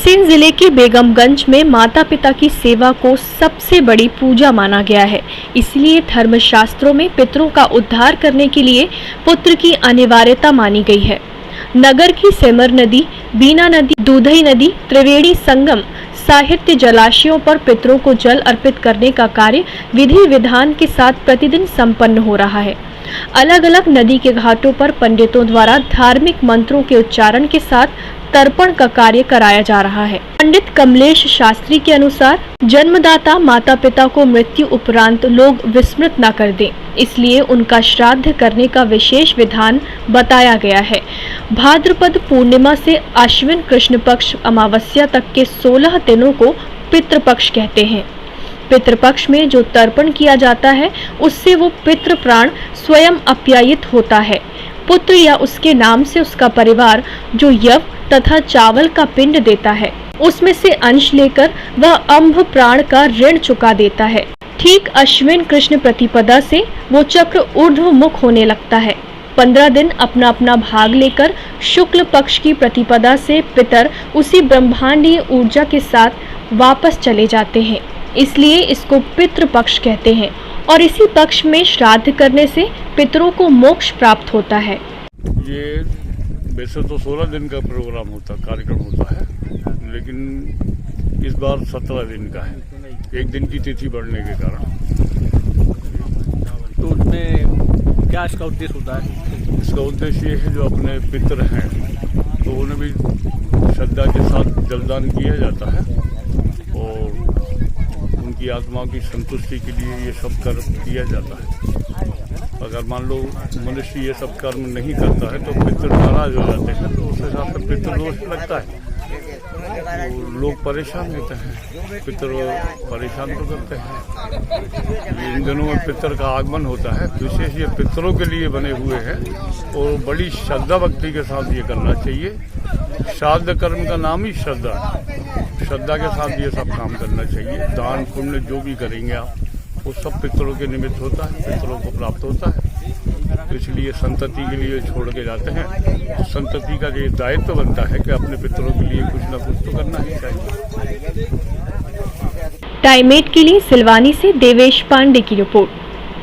रायसेन जिले के बेगमगंज में माता पिता की सेवा को सबसे बड़ी पूजा माना गया है। इसलिए धर्मशास्त्रों में पितरों का उद्धार करने के लिए पुत्र की अनिवार्यता मानी गई है। नगर की सेमर नदी, बीना नदी, दूधई नदी, त्रिवेणी संगम, साहित्य जलाशयों पर पितरों को जल अर्पित करने का कार्य विधि विधान के साथ प्रतिदिन संपन्न हो रहा है। अलग अलग नदी के घाटों पर पंडितों द्वारा धार्मिक मंत्रों के उच्चारण के साथ तर्पण का कार्य कराया जा रहा है। पंडित कमलेश शास्त्री के अनुसार जन्मदाता माता पिता को मृत्यु उपरांत लोग विस्मृत न कर दें, इसलिए उनका श्राद्ध करने का विशेष विधान बताया गया है। भाद्रपद पूर्णिमा से आश्विन कृष्ण पक्ष अमावस्या तक के 16 दिनों को पितृपक्ष कहते हैं। पितृपक्ष में जो तर्पण किया जाता है उससे वो पितृ प्राण स्वयं अप्यायित होता है। पुत्र या उसके नाम से उसका परिवार जो यव तथा चावल का पिंड देता है उसमें से अंश लेकर वह अंभ प्राण का ऋण चुका देता है। ठीक अश्विन कृष्ण प्रतिपदा से वो चक्र ऊर्ध्वमुख होने लगता है। 15 दिन अपना अपना भाग लेकर शुक्ल पक्ष की प्रतिपदा से पितर उसी ब्रह्मांडीय ऊर्जा के साथ वापस चले जाते हैं, इसलिए इसको पितृपक्ष कहते हैं। और इसी पक्ष में श्राद्ध करने से पितरों को मोक्ष प्राप्त होता है। ये वैसे तो 16 दिन का प्रोग्राम होता, कार्यक्रम होता है, लेकिन इस बार 17 दिन का है, एक दिन की तिथि बढ़ने के कारण। तो उसमें क्या इसका उद्देश्य होता है? इसका उद्देश्य ये है जो अपने पितर हैं तो उन्हें भी श्रद्धा के साथ जलदान किया जाता है और उनकी आत्मा की संतुष्टि के लिए ये सब कर्म किया जाता है। अगर मान लो मनुष्य ये सब कर्म नहीं करता है तो पितृ नाराज हो जाते हैं, तो उस हिसाब से पितृदोष लगता है, तो लोग परेशान होते हैं, पितृ परेशान तो करते हैं। इन दिनों में पितृ का आगमन होता है, विशेष ये पितरों के लिए बने हुए हैं और बड़ी श्रद्धा भक्ति के साथ ये करना चाहिए। श्राद्ध कर्म का नाम ही श्रद्धा, श्रद्धा के साथ ये सब काम करना चाहिए। दान पुण्य जो भी करेंगे आप वो सब पितरों के निमित्त होता है, पितरों को प्राप्त होता है, तो इसलिए संतति के लिए छोड़ के जाते हैं। तो संतति का ये दायित्व बनता है कि अपने पितरों के लिए कुछ न कुछ तो करना ही चाहिए। टाइम 8 के लिए सिलवानी से देवेश पांडे की रिपोर्ट।